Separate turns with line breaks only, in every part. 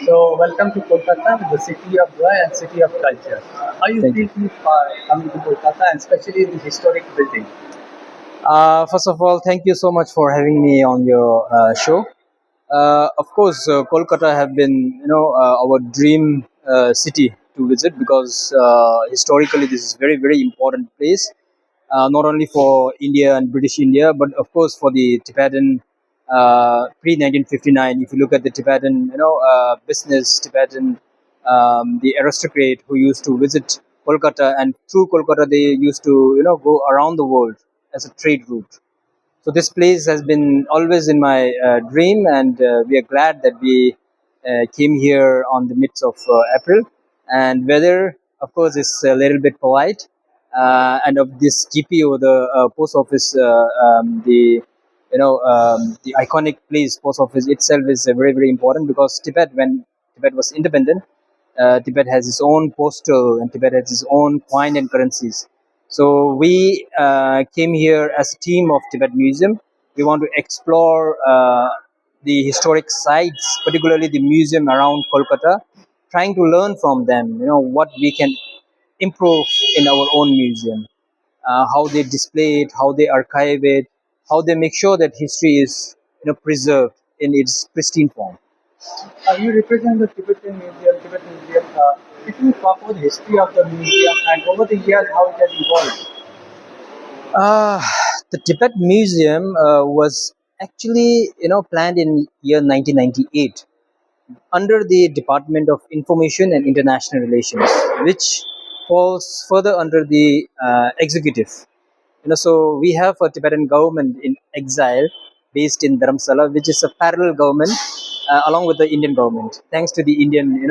So, welcome to Kolkata, the city of joy and city of culture. How you
Thank
feel
you.
coming to Kolkata and especially the historic building?
First of all, thank you so much for having me on your show. Of course, Kolkata have been, our dream city to visit because historically this is very, very important place, not only for India and British India, but of course for the Tibetan pre 1959. If you look at the Tibetan, business Tibetan, the aristocrat who used to visit Kolkata, and through Kolkata they used to, go around the world as a trade route. So this place has been always in my dream, and we are glad that we came here on the midst of April. And weather, of course, is a little bit polite. And of this GPO, the post office, the iconic place, post office itself is very very important because Tibet, when Tibet was independent, Tibet has its own postal and Tibet has its own coin and currencies. So we came here as a team of Tibet Museum. We want to explore the historic sites, particularly the museum around Kolkata, trying to learn from them. What we can improve in our own museum, how they display it, how they archive it, how they make sure that history is preserved in its pristine form.
You represent the Tibetan Museum. If you talk about the history of the museum and over the years how it has evolved.
Uh, the Tibet Museum was actually, planned in year 1998 under the Department of Information and International Relations, which falls further under the executive. So we have a Tibetan government in exile based in Dharamshala, which is a parallel government along with the Indian government. Thanks to the Indian,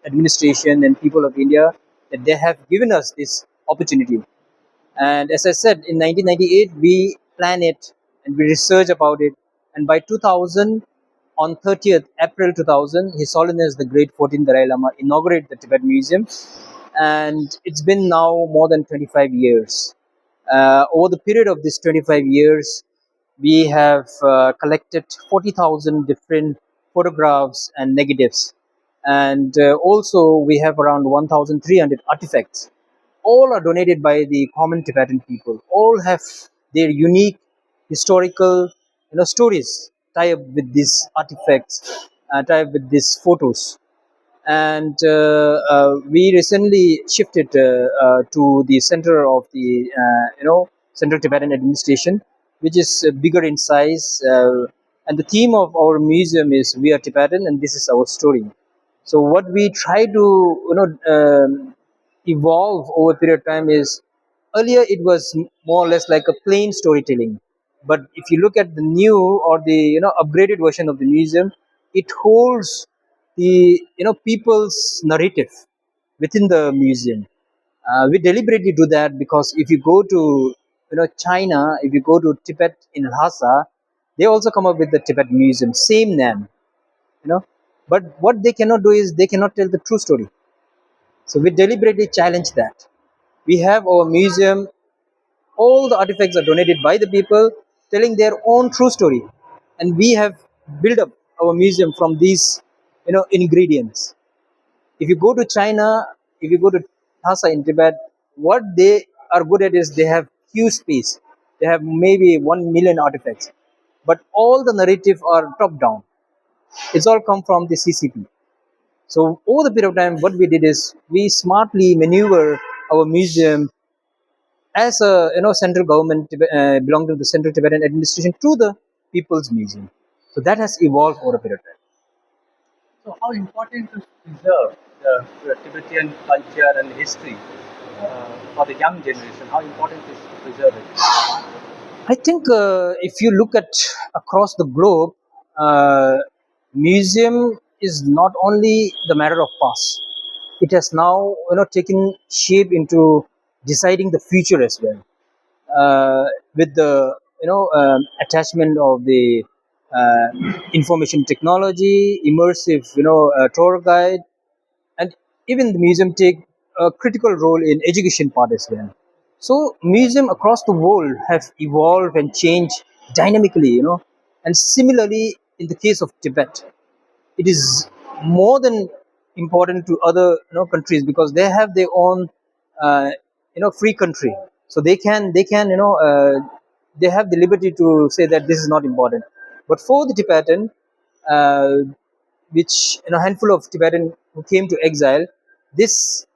administration and people of India, that they have given us this opportunity. And as I said, in 1998, we plan it and we research about it. And by 2000, on 30th April 2000, His Holiness the Great 14th Dalai Lama inaugurated the Tibet Museum. And it's been now more than 25 years. Over the period of this 25 years, we have collected 40,000 different photographs and negatives. And also, we have around 1,300 artifacts. All are donated by the common Tibetan people. All have their unique historical, stories tie up with these artifacts, tie up with these photos. And we recently shifted to the center of the, Central Tibetan Administration, which is bigger in size. And the theme of our museum is "We are Tibetan, and this is our story." So what we try to, evolve over a period of time is, earlier it was more or less like a plain storytelling, but if you look at the new or the upgraded version of the museum, it holds the people's narrative within the museum. We deliberately do that because if you go to China, if you go to Tibet in Lhasa, they also come up with the Tibet Museum, same name, you know. But what they cannot do is they cannot tell the true story. So we deliberately challenge that. We have our museum, all the artifacts are donated by the people telling their own true story. And we have built up our museum from these, ingredients. If you go to China, if you go to Lhasa in Tibet, what they are good at is they have huge space. They have maybe 1 million artifacts. But all the narrative are top down. It's all come from the CCP. So over the period of time, what we did is we smartly maneuver our museum as a central government belonging to the Central Tibetan Administration to the People's Museum. So that has evolved over a period of time.
So, how important to preserve the Tibetan culture and history for the young generation? How important is to preserve it?
I think if you look at across the globe, museum is not only the matter of past. It has now taken shape into deciding the future as well. With the attachment of the uh, information technology, immersive tour guide, and even the museum take a critical role in education part as well. So museum across the world have evolved and changed dynamically, and similarly in the case of Tibet, it is more than important to other countries, because they have their own free country, so they can they have the liberty to say that this is not important. But for the Tibetan, uh, which handful of Tibetan who came to exile, this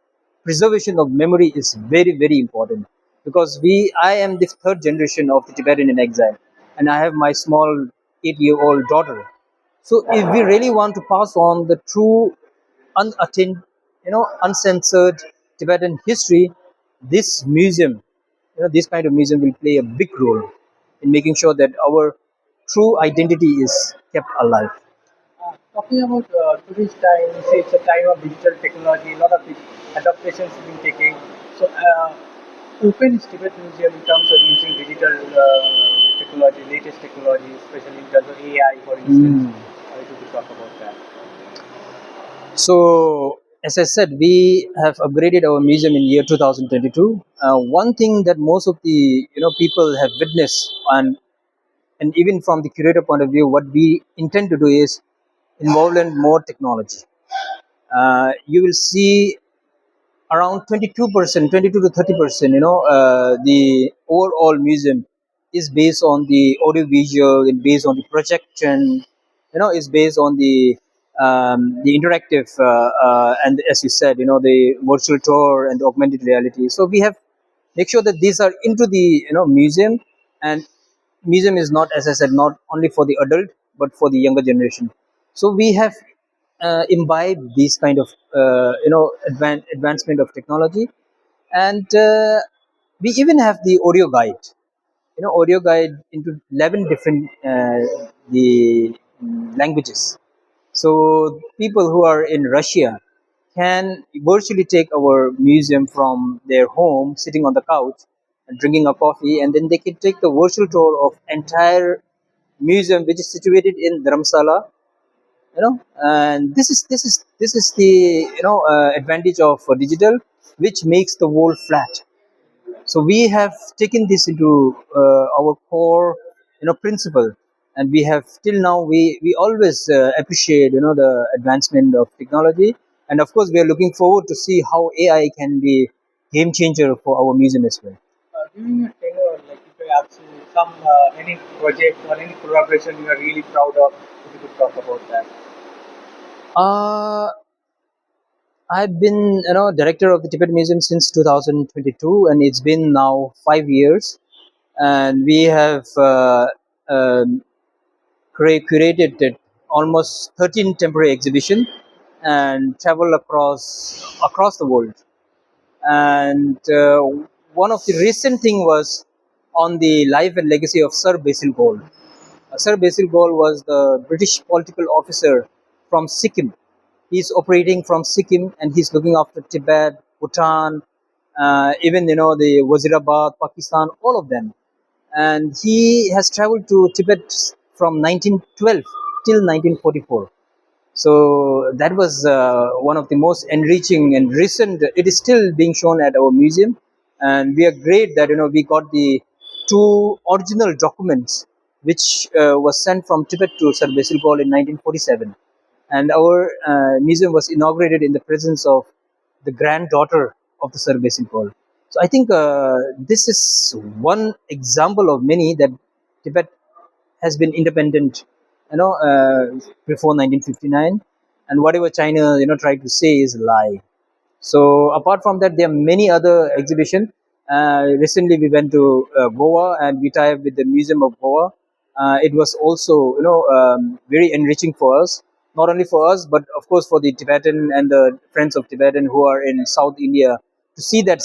preservation of memory is very very important, because I am the third generation of the Tibetan in exile, and I have my small 8-year-old daughter. So if we really want to pass on the true, unattained, uncensored Tibetan history, this museum, this kind of museum will play a big role in making sure that our true identity is kept alive.
Talking about today's time, you say it's a time of digital technology, a lot of adaptations have been taking. So, open is Tibet Museum in terms of using digital technology, latest technology, especially in terms of AI, for instance.
Mm.
If you could talk about that.
So, as I said, we have upgraded our museum in year 2022. One thing that most of the people have witnessed, and even from the curator point of view, what we intend to do is involve in more technology. You will see around 22%, 22 to 30%, the overall museum is based on the audio visual, and based on the projection, is based on the interactive, and as you said, the virtual tour and the augmented reality. So we have make sure that these are into the museum. And museum is not, as I said, not only for the adult but for the younger generation. So we have imbibed these kind of advancement of technology. And we even have the audio guide, audio guide into 11 different the languages. So people who are in Russia can virtually take our museum from their home, sitting on the couch and drinking a coffee, and then they can take the virtual tour of entire museum, which is situated in Dharamshala. And this is the advantage of digital, which makes the world flat. So we have taken this into our core principle, and we have till now we always appreciate the advancement of technology. And of course we are looking forward to see how AI can be game changer for our museum as well.
During your tenure, like if I ask you some any project or any collaboration you are really proud of, if you could talk about that.
uh, I've been director of the Tibet Museum since 2022, and it's been now 5 years. And we have um, curated almost 13 temporary exhibition and travel across the world. And one of the recent thing was on the life and legacy of Sir Basil Gold. Sir Basil Gold was the British political officer from Sikkim. He's operating from Sikkim, and he's looking after Tibet, Bhutan, even the Wazirabad, Pakistan, all of them. And he has traveled to Tibet from 1912 till 1944. So that was one of the most enriching and recent. It is still being shown at our museum, and we are great that we got the two original documents, which was sent from Tibet to Sir Basil Gall in 1947, and our museum was inaugurated in the presence of the granddaughter of the Sir Basil Gall. So I think this is one example of many that Tibet has been independent, before 1959, and whatever China tried to say is a lie. So apart from that, there are many other exhibitions. Recently, we went to Goa, and we tied up with the Museum of Goa. It was also very enriching for us, not only for us but of course for the Tibetan and the friends of Tibetan who are in South India, to see that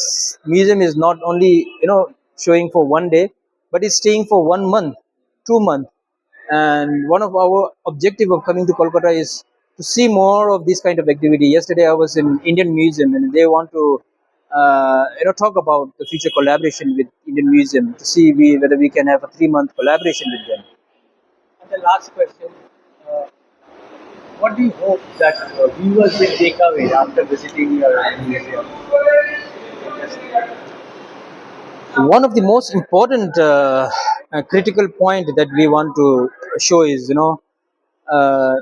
museum is not only showing for one day, but it's staying for 1 month, 2 months. And one of our objective of coming to Kolkata is to see more of this kind of activity. Yesterday, I was in Indian Museum, and they want to, talk about the future collaboration with Indian Museum to see whether we can have a 3 month collaboration with them.
And the last question, uh, what do you hope that viewers will take away after visiting your museum? Yes.
One of the most important critical point that we want to show is, uh,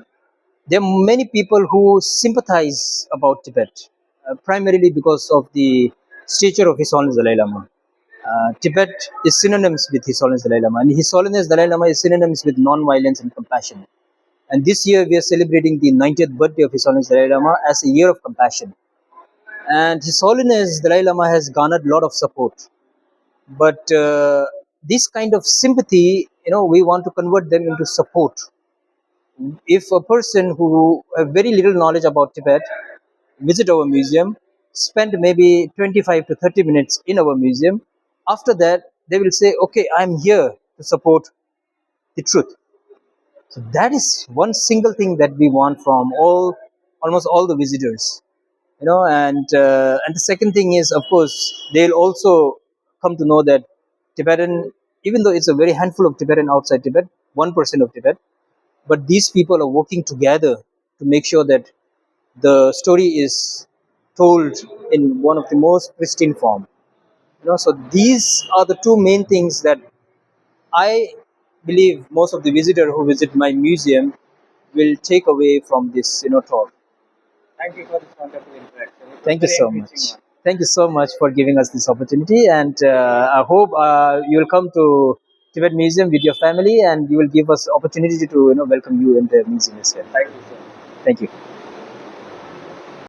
There are many people who sympathize about Tibet, primarily because of the stature of His Holiness Dalai Lama. Tibet is synonymous with His Holiness Dalai Lama, and His Holiness Dalai Lama is synonymous with non-violence and compassion. And this year we are celebrating the 90th birthday of His Holiness Dalai Lama as a year of compassion. And His Holiness Dalai Lama has garnered a lot of support. But this kind of sympathy, we want to convert them into support. If a person who have very little knowledge about Tibet visit our museum, spend maybe 25 to 30 minutes in our museum, after that they will say, okay, I'm here to support the truth. So that is one single thing that we want from almost all the visitors, and the second thing is, of course, they'll also come to know that Tibetan, even though it's a very handful of Tibetan outside Tibet, 1% of Tibet, but these people are working together to make sure that the story is told in one of the most pristine form. So these are the two main things that I believe most of the visitor who visit my museum will take away from this talk.
Thank you for this wonderful interaction. It was
Thank you
very
so
enriching
much.
one.
Thank you so much for giving us this opportunity, and I hope you will come to Tibet Museum with your family, and you will give us opportunity to welcome you in the museum as well.
Thank you so much.
Thank you.